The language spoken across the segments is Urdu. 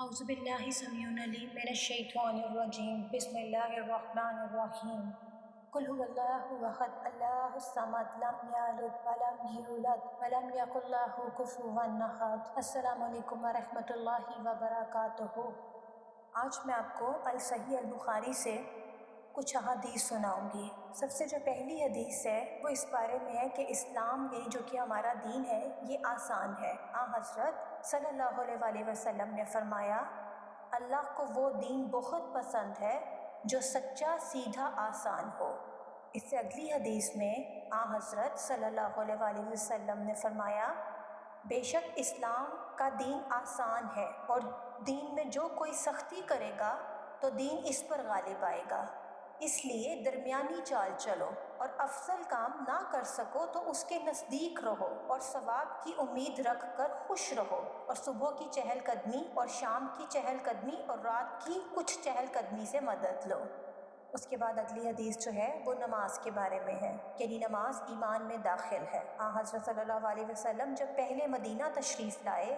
اعوذ باللہ سمیع العلیم من الشیطان الرجیم بسم اللہ الرحمن الرحیم قل هو اللہ احد اللہ الصمد لم یلد ولم یولد ولم یکن لہ کفوا احد۔ السلام علیکم ورحمۃ اللہ وبرکاتہ۔ آج میں آپ کو الصحیح البخاری سے کچھ احادیث سناؤں گی۔ سب سے جو پہلی حدیث ہے وہ اس بارے میں ہے کہ اسلام یہ جو کہ ہمارا دین ہے یہ آسان ہے۔ حضرت صلی اللہ علیہ وآلہ وسلم نے فرمایا اللہ کو وہ دین بہت پسند ہے جو سچا، سیدھا، آسان ہو۔ اس سے اگلی حدیث میں حضرت صلی اللہ علیہ وآلہ وسلم نے فرمایا بے شک اسلام کا دین آسان ہے اور دین میں جو کوئی سختی کرے گا تو دین اس پر غالب آئے گا، اس لیے درمیانی چال چلو اور افضل کام نہ کر سکو تو اس کے نزدیک رہو اور ثواب کی امید رکھ کر خوش رہو، اور صبح کی چہل قدمی اور شام کی چہل قدمی اور رات کی کچھ چہل قدمی سے مدد لو۔ اس کے بعد اگلی حدیث جو ہے وہ نماز کے بارے میں ہے، یعنی نماز ایمان میں داخل ہے۔ حضرت صلی اللہ علیہ وسلم جب پہلے مدینہ تشریف لائے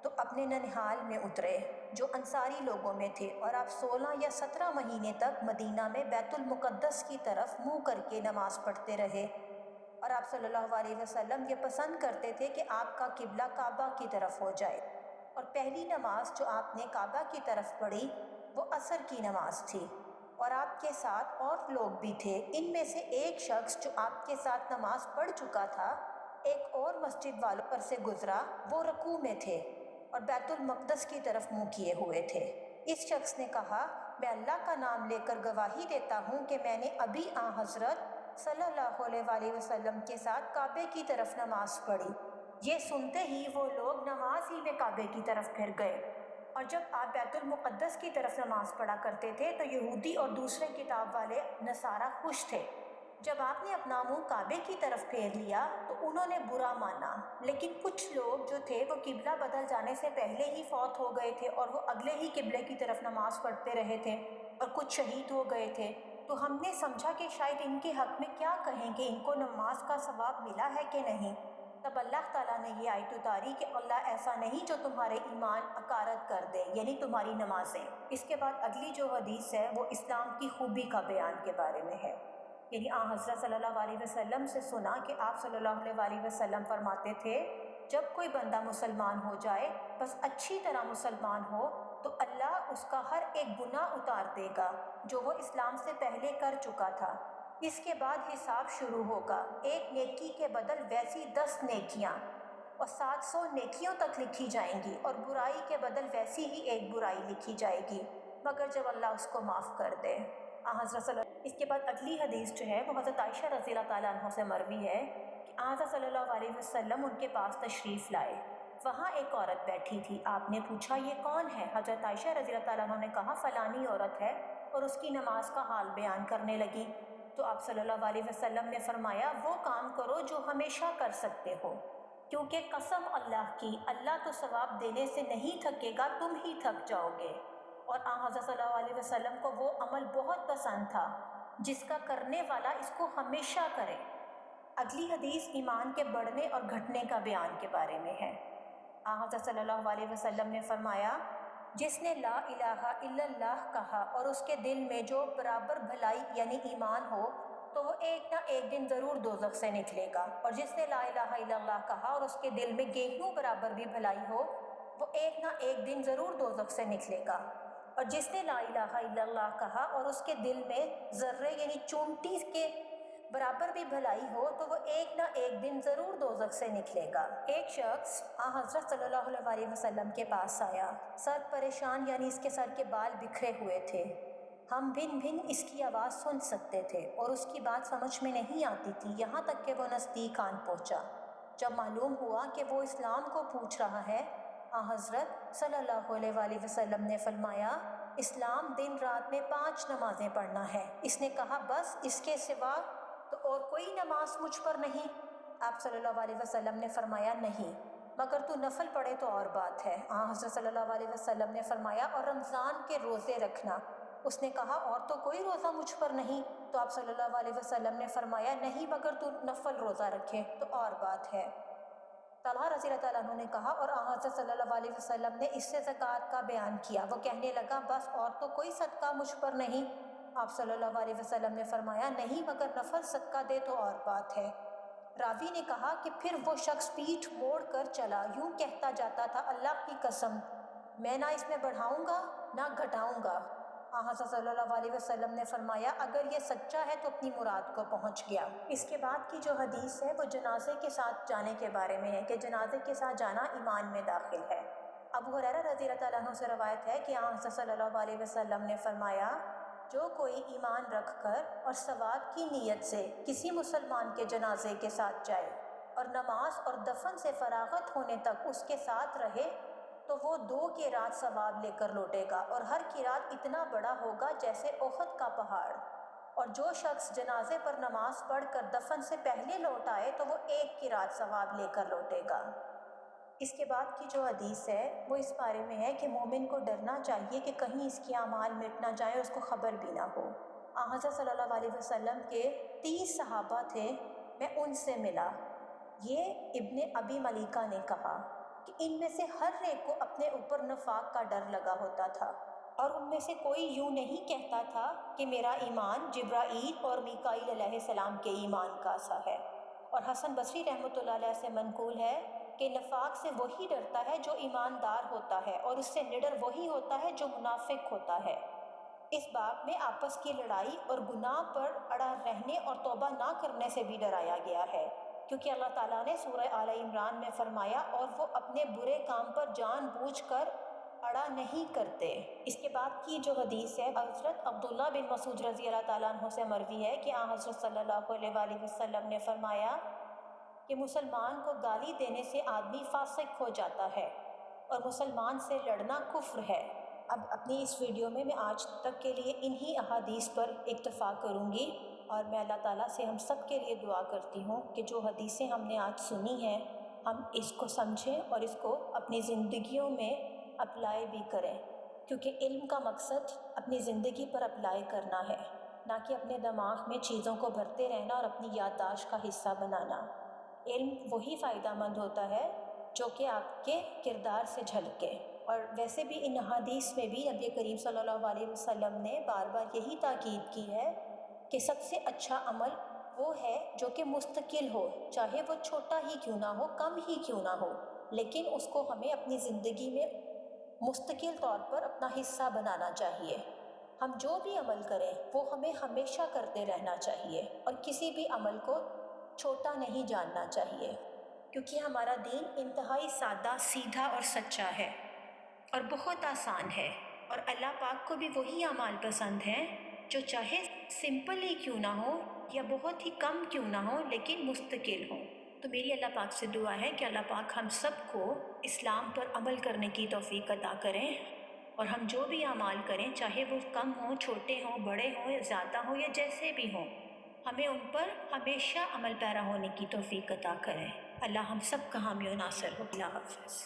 تو اپنے ننہال میں اترے جو انصاری لوگوں میں تھے، اور آپ 16 یا 17 مہینے تک مدینہ میں بیت المقدس کی طرف منہ کر کے نماز پڑھتے رہے، اور آپ صلی اللہ علیہ وسلم یہ پسند کرتے تھے کہ آپ کا قبلہ کعبہ کی طرف ہو جائے، اور پہلی نماز جو آپ نے کعبہ کی طرف پڑھی وہ عصر کی نماز تھی، اور آپ کے ساتھ اور لوگ بھی تھے۔ ان میں سے ایک شخص جو آپ کے ساتھ نماز پڑھ چکا تھا ایک اور مسجد والوں پر سے گزرا، وہ رکوع میں تھے اور بیت المقدس کی طرف منہ کیے ہوئے تھے۔ اس شخص نے کہا میں اللہ کا نام لے کر گواہی دیتا ہوں کہ میں نے ابھی حضرت صلی اللہ علیہ وآلہ وسلم کے ساتھ کعبے کی طرف نماز پڑھی۔ یہ سنتے ہی وہ لوگ نماز ہی میں کعبے کی طرف پھر گئے، اور جب آپ بیت المقدس کی طرف نماز پڑھا کرتے تھے تو یہودی اور دوسرے کتاب والے نصارہ خوش تھے۔ جب آپ نے اپنا منہ کعبے کی طرف پھیر لیا تو انہوں نے برا مانا، لیکن کچھ لوگ جو تھے وہ قبلہ بدل جانے سے پہلے ہی فوت ہو گئے تھے اور وہ اگلے ہی قبلے کی طرف نماز پڑھتے رہے تھے، اور کچھ شہید ہو گئے تھے۔ تو ہم نے سمجھا کہ شاید ان کے حق میں کیا کہیں کہ ان کو نماز کا ثواب ملا ہے کہ نہیں۔ تب اللہ تعالیٰ نے یہ آیت اتاری کہ اللہ ایسا نہیں جو تمہارے ایمان اکارت کر دے، یعنی تمہاری نمازیں۔ اس کے بعد اگلی جو حدیث ہے وہ اسلام کی خوبی کا بیان کے بارے میں ہے، یعنی حضرت صلی اللہ علیہ وسلم سے سنا کہ آپ صلی اللہ علیہ وآلہ وسلم فرماتے تھے جب کوئی بندہ مسلمان ہو جائے بس اچھی طرح مسلمان ہو تو اللہ اس کا ہر ایک گناہ اتار دے گا جو وہ اسلام سے پہلے کر چکا تھا۔ اس کے بعد حساب شروع ہوگا، ایک نیکی کے بدل ویسی 10 نیکیاں اور 700 نیکیوں تک لکھی جائیں گی، اور برائی کے بدل ویسی ہی ایک برائی لکھی جائے گی مگر جب اللہ اس کو معاف کر دے۔ حضرت صلی اللہ اس کے بعد اگلی حدیث جو ہے وہ حضرت عائشہ رضی اللہ تعالیٰ عنہ سے مروی ہے کہ حضرت صلی اللہ علیہ وسلم ان کے پاس تشریف لائے، وہاں ایک عورت بیٹھی تھی، آپ نے پوچھا یہ کون ہے؟ حضرت عائشہ رضی اللہ تعالیٰ عنہ نے کہا فلانی عورت ہے، اور اس کی نماز کا حال بیان کرنے لگی۔ تو آپ صلی اللہ علیہ وسلم نے فرمایا وہ کام کرو جو ہمیشہ کر سکتے ہو، کیونکہ قسم اللہ کی اللہ تو ثواب دینے سے نہیں تھکے گا، تم ہی تھک جاؤ گے۔ اور حضرت صلی اللہ علیہ وسلم کو وہ عمل بہت پسند تھا جس کا کرنے والا اس کو ہمیشہ کرے۔ اگلی حدیث ایمان کے بڑھنے اور گھٹنے کا بیان کے بارے میں ہے۔ حضرت صلی اللہ علیہ وسلم نے فرمایا جس نے لا الہ الا اللہ کہا اور اس کے دل میں جو برابر بھلائی یعنی ایمان ہو تو وہ ایک نہ ایک دن ضرور دوزخ سے نکلے گا، اور جس نے لا الہ الا اللہ کہا اور اس کے دل میں گیہوں برابر بھی بھلائی ہو وہ ایک نہ ایک دن ضرور دوزخ سے نکلے گا، اور جس نے لا الہ الا اللہ کہا اور اس کے دل میں ذرے یعنی چونٹی کے برابر بھی بھلائی ہو تو وہ ایک نہ ایک دن ضرور دوزخ سے نکلے گا۔ ایک شخص حضرت صلی اللہ علیہ وآلہ وسلم کے پاس آیا، سر پریشان یعنی اس کے سر کے بال بکھرے ہوئے تھے، ہم بھن بھن اس کی آواز سن سکتے تھے اور اس کی بات سمجھ میں نہیں آتی تھی، یہاں تک کہ وہ نزدیک آن پہنچا۔ جب معلوم ہوا کہ وہ اسلام کو پوچھ رہا ہے، حضرت صلی اللہ علیہ وآلہ وسلم نے فرمایا اسلام دن رات میں 5 نمازیں پڑھنا ہے۔ اس نے کہا بس اس کے سوا تو اور کوئی نماز مجھ پر نہیں؟ آپ صلی اللہ علیہ وسلم نے فرمایا نہیں، مگر تو نفل پڑھے تو اور بات ہے۔ حضرت صلی اللہ علیہ وسلم نے فرمایا اور رمضان کے روزے رکھنا۔ اس نے کہا اور تو کوئی روزہ مجھ پر نہیں؟ تو آپ صلی اللہ علیہ وسلم نے فرمایا نہیں مگر تو نفل روزہ رکھے تو اور بات ہے۔ طلحہ رضی اللہ تعالیٰ عنہ نے کہا اور حضرت صلی اللہ علیہ وسلم نے اس سے زکوٰۃ کا بیان کیا۔ وہ کہنے لگا بس اور تو کوئی صدقہ مجھ پر نہیں؟ آپ صلی اللہ علیہ وسلم نے فرمایا نہیں مگر نفل صدقہ دے تو اور بات ہے۔ راوی نے کہا کہ پھر وہ شخص پیٹھ موڑ کر چلا، یوں کہتا جاتا تھا اللہ کی قسم میں نہ اس میں بڑھاؤں گا نہ گھٹاؤں گا۔ حضرت صلی اللہ علیہ وسلم نے فرمایا اگر یہ سچا ہے تو اپنی مراد کو پہنچ گیا۔ اس کے بعد کی جو حدیث ہے وہ جنازے کے ساتھ جانے کے بارے میں ہے کہ جنازے کے ساتھ جانا ایمان میں داخل ہے۔ ابو ہریرہ رضی اللہ تعالیٰ عنہ سے روایت ہے کہ حضرت صلی اللہ علیہ وسلم نے فرمایا جو کوئی ایمان رکھ کر اور ثواب کی نیت سے کسی مسلمان کے جنازے کے ساتھ جائے اور نماز اور دفن سے فراغت ہونے تک اس کے ساتھ رہے تو وہ 2 قیراط ثواب لے کر لوٹے گا، اور ہر قیراط اتنا بڑا ہوگا جیسے احد کا پہاڑ۔ اور جو شخص جنازے پر نماز پڑھ کر دفن سے پہلے لوٹ آئے تو وہ 1 قیراط ثواب لے کر لوٹے گا۔ اس کے بعد کی جو حدیث ہے وہ اس بارے میں ہے کہ مومن کو ڈرنا چاہیے کہ کہیں اس کے اعمال مٹ نہ جائیں اور اس کو خبر بھی نہ ہو۔ حضرت صلی اللہ علیہ وسلم کے 30 صحابہ تھے، میں ان سے ملا۔ یہ ابن ابی ملیکہ نے کہا کہ ان میں سے ہر ایک کو اپنے اوپر نفاق کا ڈر لگا ہوتا تھا، اور ان میں سے کوئی یوں نہیں کہتا تھا کہ میرا ایمان جبرائیل اور میکائیل علیہ السلام کے ایمان کا سا ہے۔ اور حسن بصری رحمۃ اللہ علیہ سے منقول ہے کہ نفاق سے وہی ڈرتا ہے جو ایماندار ہوتا ہے، اور اس سے نڈر وہی ہوتا ہے جو منافق ہوتا ہے۔ اس باب میں آپس کی لڑائی اور گناہ پر اڑا رہنے اور توبہ نہ کرنے سے بھی ڈرایا گیا ہے، کیونکہ اللہ تعالیٰ نے سورہ آل عمران میں فرمایا اور وہ اپنے برے کام پر جان بوجھ کر اڑا نہیں کرتے۔ اس کے بعد کی جو حدیث ہے حضرت عبداللہ بن مسعود رضی اللہ تعالیٰ عنہ سے مروی ہے کہ حضرت صلی اللہ علیہ وسلم نے فرمایا کہ مسلمان کو گالی دینے سے آدمی فاسق ہو جاتا ہے اور مسلمان سے لڑنا کفر ہے۔ اب اپنی اس ویڈیو میں آج تک کے لیے انہی احادیث پر اکتفا کروں گی، اور میں اللہ تعالیٰ سے ہم سب کے لیے دعا کرتی ہوں کہ جو حدیثیں ہم نے آج سنی ہیں ہم اس کو سمجھیں اور اس کو اپنی زندگیوں میں اپلائی بھی کریں، کیونکہ علم کا مقصد اپنی زندگی پر اپلائی کرنا ہے، نہ کہ اپنے دماغ میں چیزوں کو بھرتے رہنا اور اپنی یادداشت کا حصہ بنانا۔ علم وہی فائدہ مند ہوتا ہے جو کہ آپ کے کردار سے جھلکے۔ اور ویسے بھی ان حدیث میں بھی نبی کریم صلی اللہ علیہ وسلم نے بار بار یہی تاکید کی ہے کہ سب سے اچھا عمل وہ ہے جو کہ مستقل ہو، چاہے وہ چھوٹا ہی کیوں نہ ہو، کم ہی کیوں نہ ہو، لیکن اس کو ہمیں اپنی زندگی میں مستقل طور پر اپنا حصہ بنانا چاہیے۔ ہم جو بھی عمل کریں وہ ہمیں ہمیشہ کرتے رہنا چاہیے، اور کسی بھی عمل کو چھوٹا نہیں جاننا چاہیے، کیونکہ ہمارا دین انتہائی سادہ، سیدھا اور سچا ہے اور بہت آسان ہے، اور اللہ پاک کو بھی وہی اعمال پسند ہیں جو چاہے سمپل ہی کیوں نہ ہو یا بہت ہی کم کیوں نہ ہو لیکن مستقل ہو۔ تو میری اللہ پاک سے دعا ہے کہ اللہ پاک ہم سب کو اسلام پر عمل کرنے کی توفیق عطا کریں، اور ہم جو بھی اعمال کریں چاہے وہ کم ہوں، چھوٹے ہوں، بڑے ہوں یا زیادہ ہوں یا جیسے بھی ہوں، ہمیں ان پر ہمیشہ عمل پیرا ہونے کی توفیق عطا کریں۔ اللہ ہم سب کا حامی و ناصر ہو۔ اللہ حافظ۔